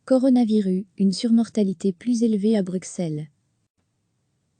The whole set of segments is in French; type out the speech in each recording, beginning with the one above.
Coronavirus, une surmortalité plus élevée à Bruxelles.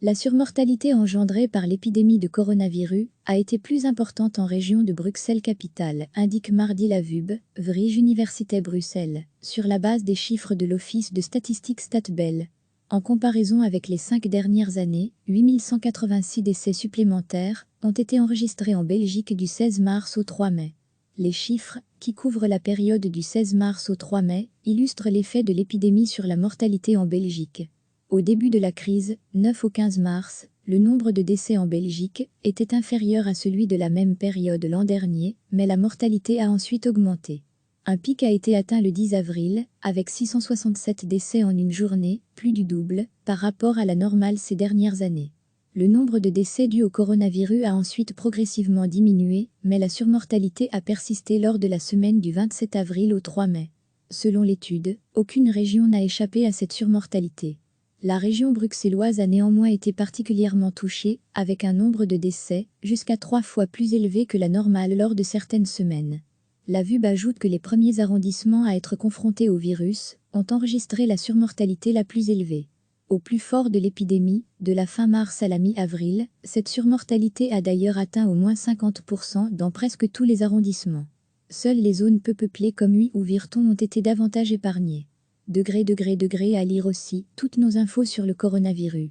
La surmortalité engendrée par l'épidémie de coronavirus a été plus importante en région de Bruxelles-Capitale, indique mardi la VUB, Vrije Université Bruxelles, sur la base des chiffres de l'Office de statistique Statbel. En comparaison avec les 5 dernières années, 8186 décès supplémentaires ont été enregistrés en Belgique du 16 mars au 3 mai. Les chiffres, qui couvrent la période du 16 mars au 3 mai, illustrent l'effet de l'épidémie sur la mortalité en Belgique. Au début de la crise, 9 au 15 mars, le nombre de décès en Belgique était inférieur à celui de la même période l'an dernier, mais la mortalité a ensuite augmenté. Un pic a été atteint le 10 avril, avec 667 décès en une journée, plus du double, par rapport à la normale ces dernières années. Le nombre de décès dus au coronavirus a ensuite progressivement diminué, mais la surmortalité a persisté lors de la semaine du 27 avril au 3 mai. Selon l'étude, aucune région n'a échappé à cette surmortalité. La région bruxelloise a néanmoins été particulièrement touchée, avec un nombre de décès jusqu'à 3 fois plus élevé que la normale lors de certaines semaines. La VUB ajoute que les premiers arrondissements à être confrontés au virus ont enregistré la surmortalité la plus élevée. Au plus fort de l'épidémie, de la fin mars à la mi-avril, cette surmortalité a d'ailleurs atteint au moins 50% dans presque tous les arrondissements. Seules les zones peu peuplées comme Huy ou Virton ont été davantage épargnées. À lire aussi, toutes nos infos sur le coronavirus.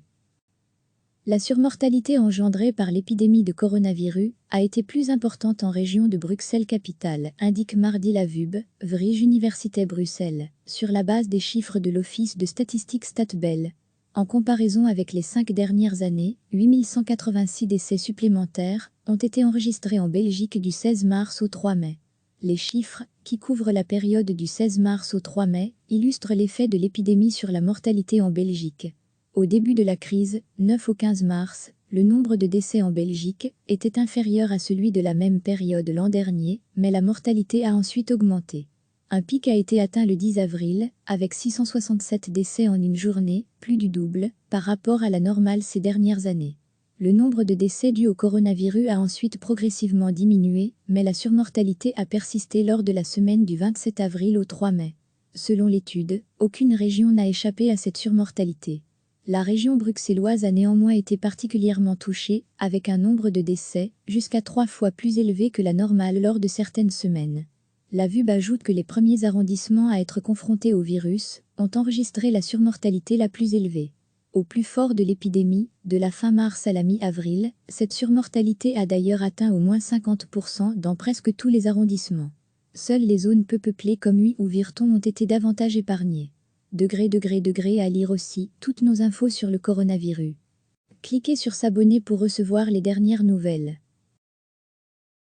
La surmortalité engendrée par l'épidémie de coronavirus a été plus importante en région de Bruxelles-Capitale, indique mardi la VUB, Vrije Université Bruxelles, sur la base des chiffres de l'Office de statistique Statbel. En comparaison avec les 5 dernières années, 8186 décès supplémentaires ont été enregistrés en Belgique du 16 mars au 3 mai. Les chiffres, qui couvrent la période du 16 mars au 3 mai, illustrent l'effet de l'épidémie sur la mortalité en Belgique. Au début de la crise, 9 au 15 mars, le nombre de décès en Belgique était inférieur à celui de la même période l'an dernier, mais la mortalité a ensuite augmenté. Un pic a été atteint le 10 avril, avec 667 décès en une journée, plus du double, par rapport à la normale ces dernières années. Le nombre de décès dus au coronavirus a ensuite progressivement diminué, mais la surmortalité a persisté lors de la semaine du 27 avril au 3 mai. Selon l'étude, aucune région n'a échappé à cette surmortalité. La région bruxelloise a néanmoins été particulièrement touchée, avec un nombre de décès jusqu'à 3 fois plus élevé que la normale lors de certaines semaines. La VUB ajoute que les premiers arrondissements à être confrontés au virus ont enregistré la surmortalité la plus élevée. Au plus fort de l'épidémie, de la fin mars à la mi-avril, cette surmortalité a d'ailleurs atteint au moins 50% dans presque tous les arrondissements. Seules les zones peu peuplées comme Huy ou Virton ont été davantage épargnées. À lire aussi, toutes nos infos sur le coronavirus. Cliquez sur s'abonner pour recevoir les dernières nouvelles.